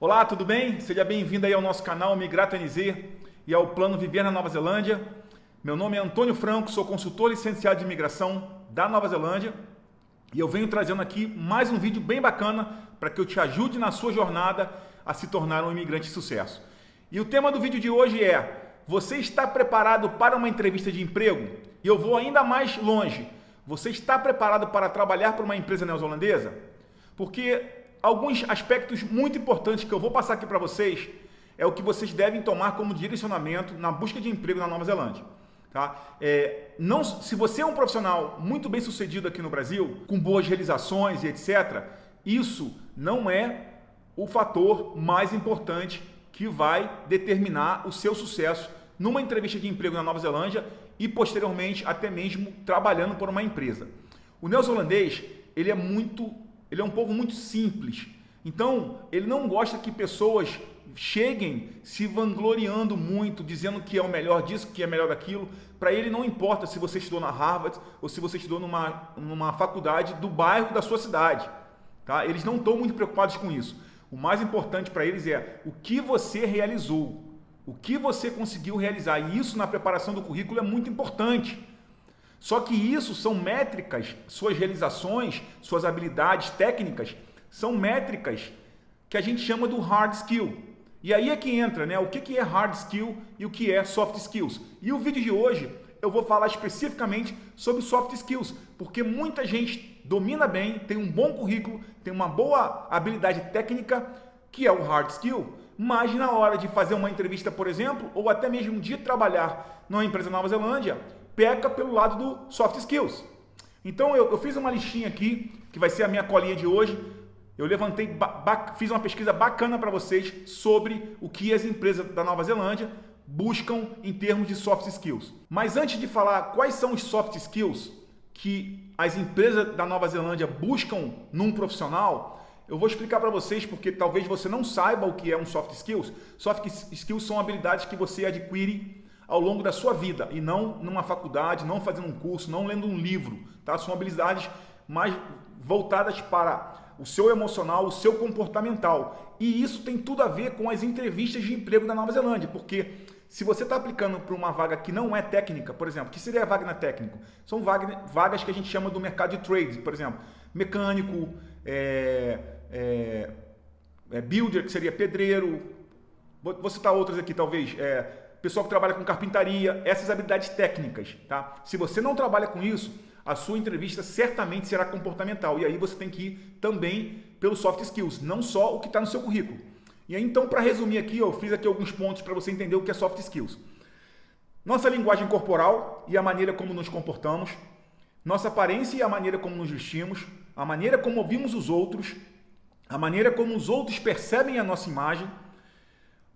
Olá, tudo bem? Seja bem-vindo aí ao nosso canal Migrato NZ e ao Plano Viver na Nova Zelândia. Meu nome é Antônio Franco, sou consultor licenciado de imigração da Nova Zelândia e eu venho trazendo aqui mais um vídeo bem bacana para que eu te ajude na sua jornada a se tornar um imigrante de sucesso. E o tema do vídeo de hoje é: você está preparado para uma entrevista de emprego? E eu vou ainda mais longe. Você está preparado para trabalhar para uma empresa neozelandesa? Porque alguns aspectos muito importantes que eu vou passar aqui para vocês é o que vocês devem tomar como direcionamento na busca de emprego na Nova Zelândia. Tá? Se você é um profissional muito bem sucedido aqui no Brasil, com boas realizações e etc., isso não é o fator mais importante que vai determinar o seu sucesso numa entrevista de emprego na Nova Zelândia e posteriormente até mesmo trabalhando por uma empresa. O neozelandês, ele é um povo muito simples, então ele não gosta que pessoas cheguem se vangloriando muito, dizendo que é o melhor disso, que é melhor daquilo. Para ele não importa se você estudou na Harvard ou se você estudou numa faculdade do bairro da sua cidade. Tá? Eles não estão muito preocupados com isso. O mais importante para eles é o que você realizou, o que você conseguiu realizar. E isso na preparação do currículo é muito importante. Só que isso são métricas, suas realizações, suas habilidades técnicas, são métricas que a gente chama do hard skill. E aí é que entra, né? O que é hard skill e o que é soft skills. E o vídeo de hoje eu vou falar especificamente sobre soft skills, porque muita gente domina bem, tem um bom currículo, tem uma boa habilidade técnica, que é o hard skill, mas na hora de fazer uma entrevista, por exemplo, ou até mesmo de trabalhar numa empresa na Nova Zelândia, peca pelo lado do soft skills. Então eu fiz uma listinha aqui, que vai ser a minha colinha de hoje. Eu fiz uma pesquisa bacana para vocês sobre o que as empresas da Nova Zelândia buscam em termos de soft skills. Mas antes de falar quais são os soft skills que as empresas da Nova Zelândia buscam num profissional, eu vou explicar para vocês, porque talvez você não saiba o que é um soft skills. Soft skills são habilidades que você adquire ao longo da sua vida e não numa faculdade, não fazendo um curso, não lendo um livro. Tá? São habilidades mais voltadas para o seu emocional, o seu comportamental. E isso tem tudo a ver com as entrevistas de emprego da Nova Zelândia, porque se você está aplicando para uma vaga que não é técnica, por exemplo, que seria a vaga na técnico? São vagas que a gente chama do mercado de trades, por exemplo, mecânico, builder, que seria pedreiro, vou citar outras aqui talvez, pessoal que trabalha com carpintaria, essas habilidades técnicas. Tá? Se você não trabalha com isso, a sua entrevista certamente será comportamental. E aí você tem que ir também pelos soft skills, não só o que está no seu currículo. E aí, então, para resumir aqui, eu fiz aqui alguns pontos para você entender o que é soft skills. Nossa linguagem corporal e a maneira como nos comportamos, nossa aparência e a maneira como nos vestimos, a maneira como ouvimos os outros, a maneira como os outros percebem a nossa imagem,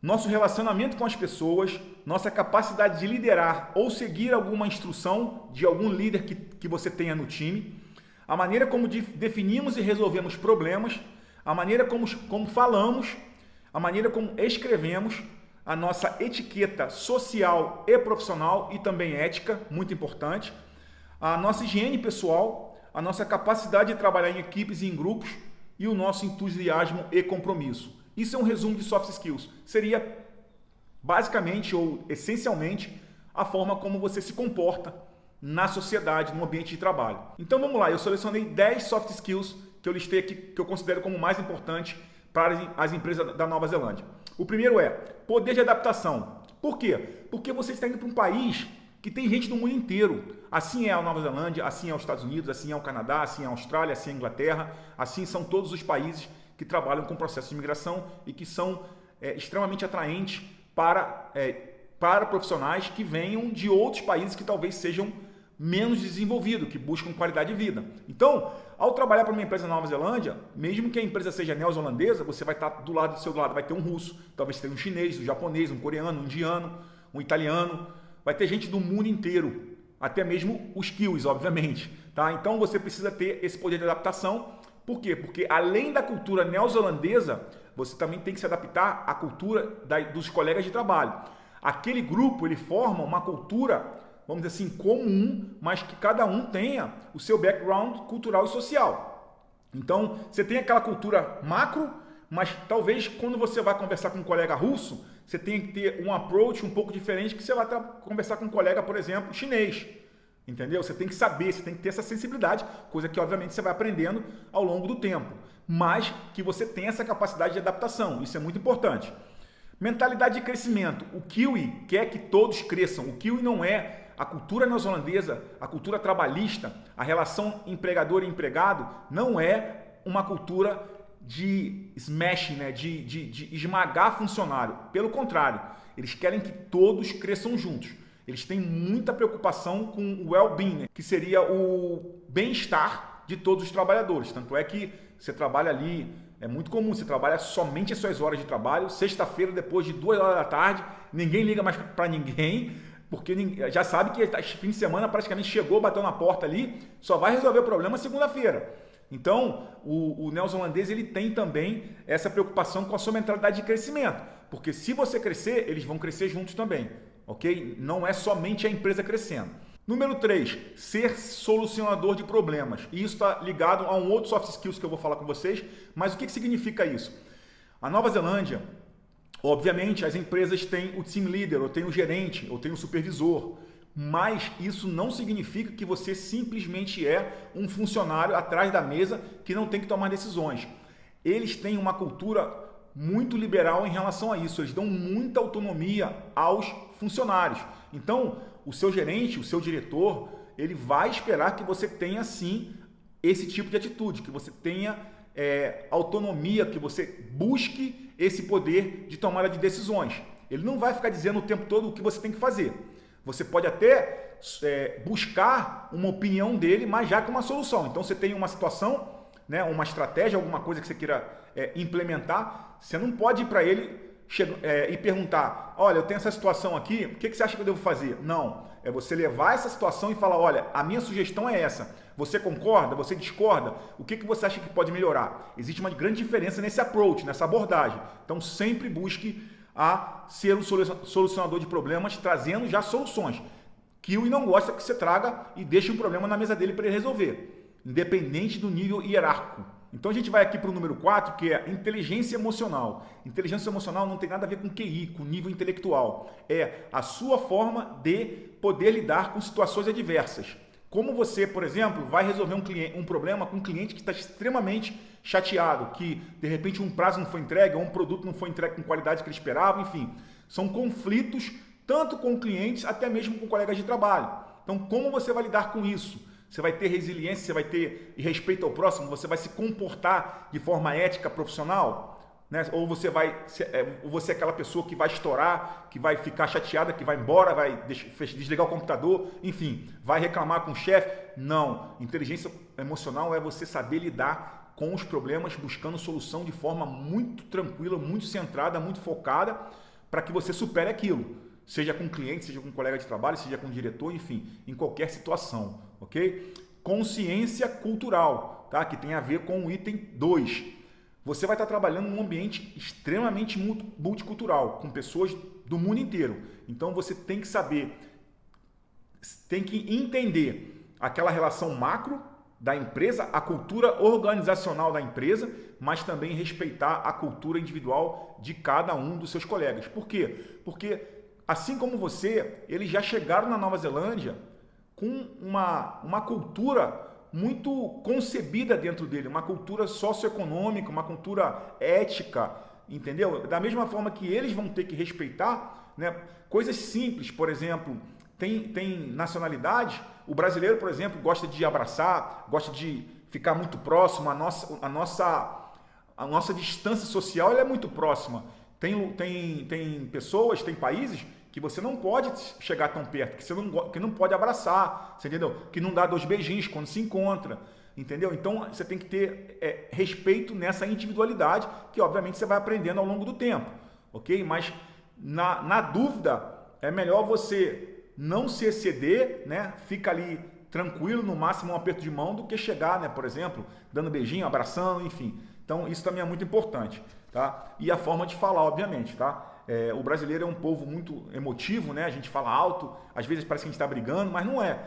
nosso relacionamento com as pessoas, nossa capacidade de liderar ou seguir alguma instrução de algum líder que você tenha no time, a maneira como definimos e resolvemos problemas, a maneira como falamos, a maneira como escrevemos, a nossa etiqueta social e profissional e também ética, muito importante, a nossa higiene pessoal, a nossa capacidade de trabalhar em equipes e em grupos e o nosso entusiasmo e compromisso. Isso é um resumo de soft skills. Seria basicamente ou essencialmente a forma como você se comporta na sociedade, no ambiente de trabalho. Então vamos lá, eu selecionei 10 soft skills que eu listei aqui, que eu considero como mais importantes para as empresas da Nova Zelândia. O primeiro é poder de adaptação. Por quê? Porque você está indo para um país que tem gente do mundo inteiro. Assim é a Nova Zelândia, assim é os Estados Unidos, assim é o Canadá, assim é a Austrália, assim é a Inglaterra, assim são todos os países que trabalham com processo de imigração e que são extremamente atraentes para profissionais que venham de outros países que talvez sejam menos desenvolvidos, que buscam qualidade de vida. Então, ao trabalhar para uma empresa na Nova Zelândia, mesmo que a empresa seja neozelandesa, você vai estar do seu lado, vai ter um russo, talvez tenha um chinês, um japonês, um coreano, um indiano, um italiano, vai ter gente do mundo inteiro, até mesmo os kiwis, obviamente. Tá? Então, você precisa ter esse poder de adaptação. Por quê? Porque além da cultura neozelandesa, você também tem que se adaptar à cultura dos colegas de trabalho. Aquele grupo, ele forma uma cultura, vamos dizer assim, comum, mas que cada um tenha o seu background cultural e social. Então, você tem aquela cultura macro, mas talvez quando você vai conversar com um colega russo, você tenha que ter um approach um pouco diferente que você vai conversar com um colega, por exemplo, chinês. Entendeu? Você tem que saber, você tem que ter essa sensibilidade, coisa que obviamente você vai aprendendo ao longo do tempo, mas que você tem essa capacidade de adaptação, isso é muito importante. Mentalidade de crescimento. O Kiwi quer que todos cresçam. O Kiwi não é a cultura neozelandesa, a cultura trabalhista, a relação empregador e empregado não é uma cultura de smashing, né? de esmagar funcionário. Pelo contrário, eles querem que todos cresçam juntos. Eles têm muita preocupação com o well-being, né? Que seria o bem-estar de todos os trabalhadores. Tanto é que você trabalha ali, é muito comum, você trabalha somente as suas horas de trabalho, sexta-feira, depois de 2 horas da tarde, ninguém liga mais para ninguém, porque já sabe que fim de semana praticamente chegou, bateu na porta ali, só vai resolver o problema segunda-feira. Então, o neozelandês ele tem também essa preocupação com a sua mentalidade de crescimento, porque se você crescer, eles vão crescer juntos também, ok? Não é somente a empresa crescendo. Número 3, ser solucionador de problemas. E isso está ligado a um outro soft skills que eu vou falar com vocês, mas o que significa isso? A Nova Zelândia, obviamente, as empresas têm o team leader, ou tem o gerente, ou tem o supervisor, mas isso não significa que você simplesmente é um funcionário atrás da mesa que não tem que tomar decisões. Eles têm uma cultura muito liberal em relação a isso, eles dão muita autonomia aos funcionários. Então, o seu gerente, o seu diretor, ele vai esperar que você tenha sim esse tipo de atitude, que você tenha autonomia, que você busque esse poder de tomada de decisões. Ele não vai ficar dizendo o tempo todo o que você tem que fazer. Você pode até buscar uma opinião dele, mas já com uma solução. Então você tem uma situação, né, uma estratégia, alguma coisa que você queira implementar, você não pode ir para ele e perguntar, olha, eu tenho essa situação aqui, o que você acha que eu devo fazer? Não, é você levar essa situação e falar, olha, a minha sugestão é essa, você concorda, você discorda, o que você acha que pode melhorar? Existe uma grande diferença nesse approach, nessa abordagem, então sempre busque a ser um solucionador de problemas, trazendo já soluções, que o não gosta que você traga e deixe um problema na mesa dele para ele resolver, independente do nível hierárquico. Então a gente vai aqui para o número 4, que é inteligência emocional. Inteligência emocional não tem nada a ver com QI, com nível intelectual. É a sua forma de poder lidar com situações adversas. Como você, por exemplo, vai resolver um problema com um cliente que está extremamente chateado, que de repente um prazo não foi entregue, ou um produto não foi entregue com qualidade que ele esperava, enfim. São conflitos tanto com clientes, até mesmo com colegas de trabalho. Então como você vai lidar com isso? Você vai ter resiliência, você vai ter respeito ao próximo, você vai se comportar de forma ética, profissional, né? Ou você é aquela pessoa que vai estourar, que vai ficar chateada, que vai embora, vai desligar o computador, enfim, vai reclamar com o chefe. Não. Inteligência emocional é você saber lidar com os problemas, buscando solução de forma muito tranquila, muito centrada, muito focada, para que você supere aquilo. Seja com cliente, seja com colega de trabalho, seja com diretor, enfim, em qualquer situação, ok? Consciência cultural, tá? Que tem a ver com o item 2. Você vai estar trabalhando num ambiente extremamente multicultural, com pessoas do mundo inteiro. Então você tem que saber, tem que entender aquela relação macro da empresa, a cultura organizacional da empresa, mas também respeitar a cultura individual de cada um dos seus colegas. Por quê? Porque assim como você, eles já chegaram na Nova Zelândia com uma cultura muito concebida dentro dele, uma cultura socioeconômica, uma cultura ética, entendeu? Da mesma forma que eles vão ter que respeitar, né, coisas simples, por exemplo, tem nacionalidade, o brasileiro, por exemplo, gosta de abraçar, gosta de ficar muito próximo, a nossa distância social ela é muito próxima. Tem pessoas, tem países que você não pode chegar tão perto, que não pode abraçar, você entendeu? Que não dá 2 beijinhos quando se encontra, entendeu? Então você tem que ter respeito nessa individualidade, que obviamente você vai aprendendo ao longo do tempo, ok? Mas na dúvida, é melhor você não se exceder, né? Fica ali tranquilo, no máximo um aperto de mão, do que chegar, né? Por exemplo, dando beijinho, abraçando, enfim. Então isso também é muito importante, tá? E a forma de falar, obviamente, tá? O brasileiro é um povo muito emotivo, né? A gente fala alto, às vezes parece que a gente está brigando, mas não é.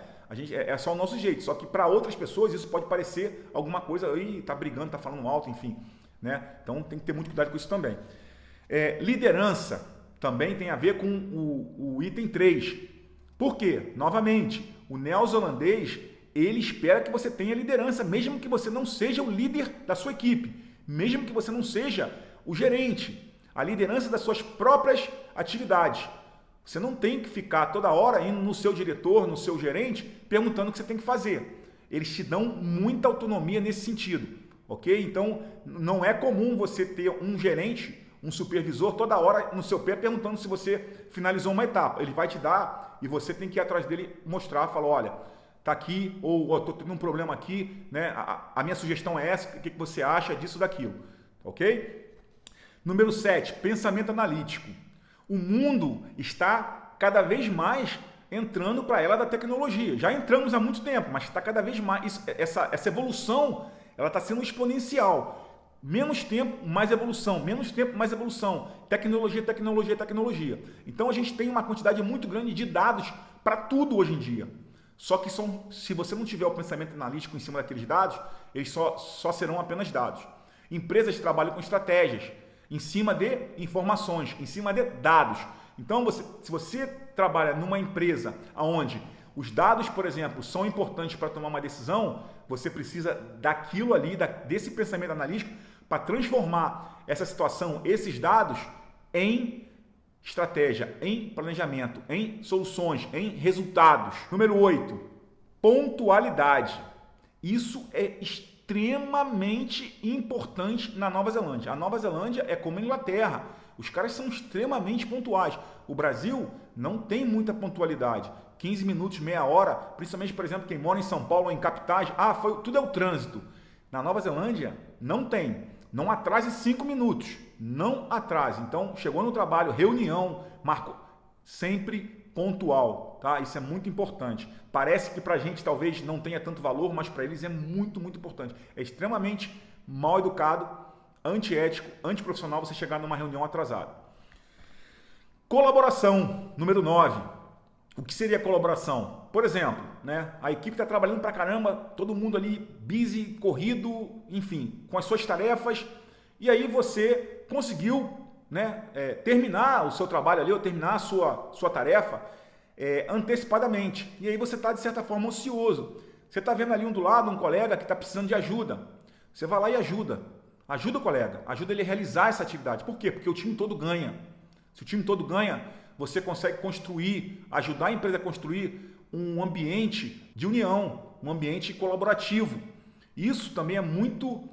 É só o nosso jeito. Só que para outras pessoas isso pode parecer alguma coisa, aí tá brigando, tá falando alto, enfim. né? Então tem que ter muito cuidado com isso também. Liderança também tem a ver com o item 3. Por quê? Novamente, o neozelandês, ele espera que você tenha liderança, mesmo que você não seja o líder da sua equipe, mesmo que você não seja o gerente, a liderança das suas próprias atividades. Você não tem que ficar toda hora indo no seu diretor, no seu gerente, perguntando o que você tem que fazer. Eles te dão muita autonomia nesse sentido, ok? Então, não é comum você ter um gerente, um supervisor, toda hora no seu pé perguntando se você finalizou uma etapa. Ele vai te dar e você tem que ir atrás dele mostrar, falar, olha, tá aqui, ou estou tendo um problema aqui, né? A minha sugestão é essa, o que você acha disso, daquilo, ok? Número 7, pensamento analítico. O mundo está cada vez mais entrando para a era da tecnologia. Já entramos há muito tempo, mas está cada vez mais. Essa evolução ela está sendo exponencial. Menos tempo, mais evolução. Menos tempo, mais evolução. Tecnologia, tecnologia, tecnologia. Então a gente tem uma quantidade muito grande de dados para tudo hoje em dia. Só que se você não tiver o pensamento analítico em cima daqueles dados, eles só serão apenas dados. Empresas trabalham com estratégias em cima de informações, em cima de dados. Então, se você trabalha numa empresa onde os dados, por exemplo, são importantes para tomar uma decisão, você precisa daquilo ali, desse pensamento analítico, para transformar essa situação, esses dados, em estratégia, em planejamento, em soluções, em resultados. Número 8, pontualidade. Isso é extremamente importante na Nova Zelândia. A Nova Zelândia é como a Inglaterra. Os caras são extremamente pontuais. O Brasil não tem muita pontualidade. 15 minutos, meia hora, principalmente, por exemplo, quem mora em São Paulo ou em capitais, tudo é o trânsito. Na Nova Zelândia, não tem. Não atrase 5 minutos. Não atrase. Então, chegou no trabalho, reunião, marcou. Sempre pontual, tá? Isso é muito importante. Parece que pra gente talvez não tenha tanto valor, mas para eles é muito, muito importante. É extremamente mal educado, antiético, antiprofissional você chegar numa reunião atrasado. Colaboração, número 9. O que seria colaboração? Por exemplo, né, a equipe está trabalhando pra caramba, todo mundo ali busy, corrido, enfim, com as suas tarefas, e aí você conseguiu, né, terminar o seu trabalho ali, ou terminar a sua tarefa antecipadamente. E aí você está, de certa forma, ocioso. Você está vendo ali do lado um colega que está precisando de ajuda. Você vai lá e ajuda. Ajuda o colega, ajuda ele a realizar essa atividade. Por quê? Porque o time todo ganha. Se o time todo ganha, você consegue construir, ajudar a empresa a construir um ambiente de união, um ambiente colaborativo. Isso também é muito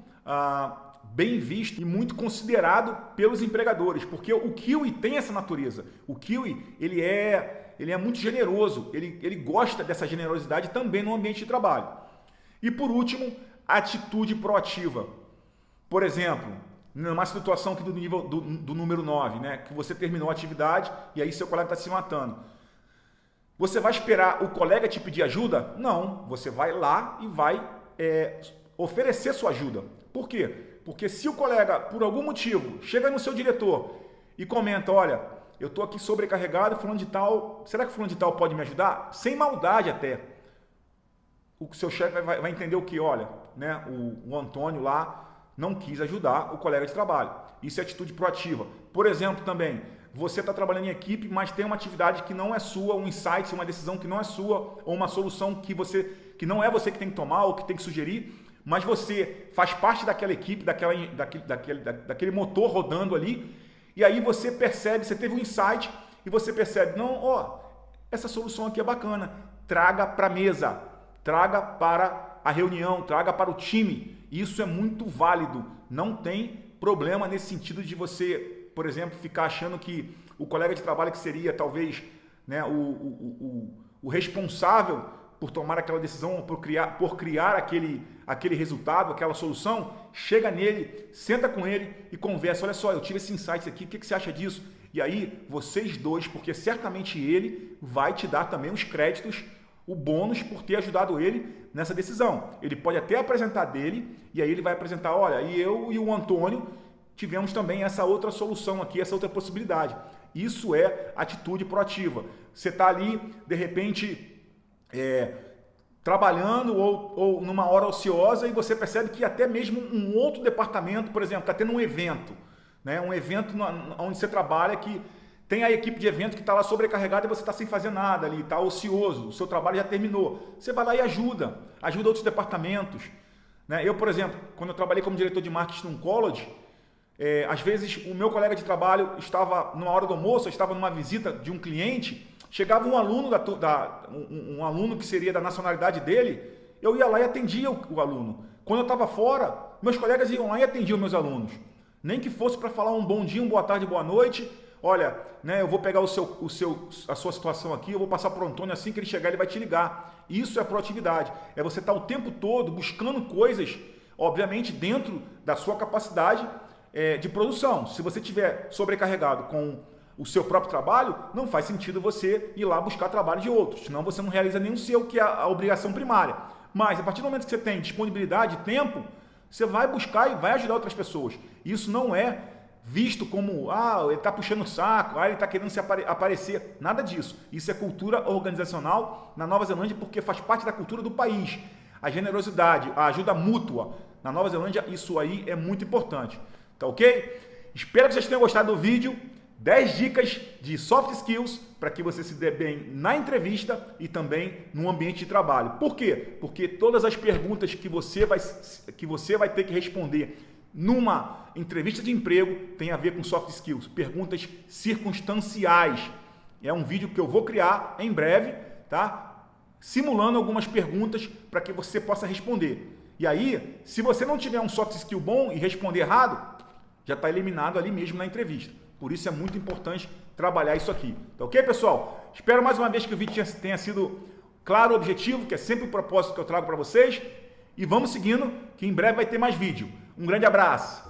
bem visto e muito considerado pelos empregadores, porque o Kiwi tem essa natureza. O Kiwi, ele é muito generoso, ele gosta dessa generosidade também no ambiente de trabalho. E por último, atitude proativa. Por exemplo, numa situação aqui do nível do número 9, né, que você terminou a atividade e aí seu colega está se matando. Você vai esperar o colega te pedir ajuda? Não, você vai lá e vai oferecer sua ajuda. Por quê? Porque se o colega, por algum motivo, chega no seu diretor e comenta, olha, eu estou aqui sobrecarregado, fulano de tal, será que fulano de tal pode me ajudar? Sem maldade até. O seu chefe vai entender o que? Olha, né, o Antônio lá não quis ajudar o colega de trabalho. Isso é atitude proativa. Por exemplo, também, você está trabalhando em equipe, mas tem uma atividade que não é sua, um insight, uma decisão que não é sua, ou uma solução que não é você que tem que tomar ou que tem que sugerir, mas você faz parte daquela equipe, daquele motor rodando ali, e aí você percebe, você teve um insight e você percebe, não, essa solução aqui é bacana, traga para a mesa, traga para a reunião, traga para o time. Isso é muito válido, não tem problema nesse sentido de você, por exemplo, ficar achando que o colega de trabalho que seria talvez, né, o responsável por tomar aquela decisão, por criar aquele resultado, aquela solução, chega nele, senta com ele e conversa. Olha só, eu tive esse insight aqui, o que você acha disso? E aí, vocês dois, porque certamente ele vai te dar também os créditos, o bônus por ter ajudado ele nessa decisão. Ele pode até apresentar dele, e aí ele vai apresentar, olha, e eu e o Antônio tivemos também essa outra solução aqui, essa outra possibilidade. Isso é atitude proativa. Você está ali, de repente, trabalhando ou numa hora ociosa e você percebe que até mesmo um outro departamento, por exemplo, está tendo um evento, né? Um evento onde você trabalha que tem a equipe de evento que está lá sobrecarregada e você está sem fazer nada ali, está ocioso, o seu trabalho já terminou. Você vai lá e ajuda outros departamentos. Né? Eu, por exemplo, quando eu trabalhei como diretor de marketing num college, às vezes o meu colega de trabalho estava numa hora do almoço, estava numa visita de um cliente, chegava um aluno, um aluno que seria da nacionalidade dele, eu ia lá e atendia o aluno. Quando eu estava fora, meus colegas iam lá e atendiam meus alunos. Nem que fosse para falar um bom dia, boa tarde, boa noite. Olha, né, eu vou pegar a sua situação aqui, eu vou passar para o Antônio, assim que ele chegar ele vai te ligar. Isso é proatividade, é você estar o tempo todo buscando coisas, obviamente dentro da sua capacidade de produção. Se você estiver sobrecarregado com o seu próprio trabalho, não faz sentido você ir lá buscar trabalho de outros, senão você não realiza nem o seu, que é a obrigação primária. Mas a partir do momento que você tem disponibilidade, tempo, você vai buscar e vai ajudar outras pessoas. Isso não é visto como, ele está puxando o saco, ele está querendo aparecer. Nada disso. Isso é cultura organizacional na Nova Zelândia porque faz parte da cultura do país. A generosidade, a ajuda mútua. Na Nova Zelândia, isso aí é muito importante. Tá ok? Espero que vocês tenham gostado do vídeo. 10 dicas de soft skills para que você se dê bem na entrevista e também no ambiente de trabalho. Por quê? Porque todas as perguntas que você vai ter que responder numa entrevista de emprego tem a ver com soft skills, perguntas circunstanciais. É um vídeo que eu vou criar em breve, tá? Simulando algumas perguntas para que você possa responder. E aí, se você não tiver um soft skill bom e responder errado, já está eliminado ali mesmo na entrevista. Por isso é muito importante trabalhar isso aqui. Tá ok, pessoal? Espero mais uma vez que o vídeo tenha sido claro, objetivo, que é sempre o propósito que eu trago para vocês. E vamos seguindo, que em breve vai ter mais vídeo. Um grande abraço!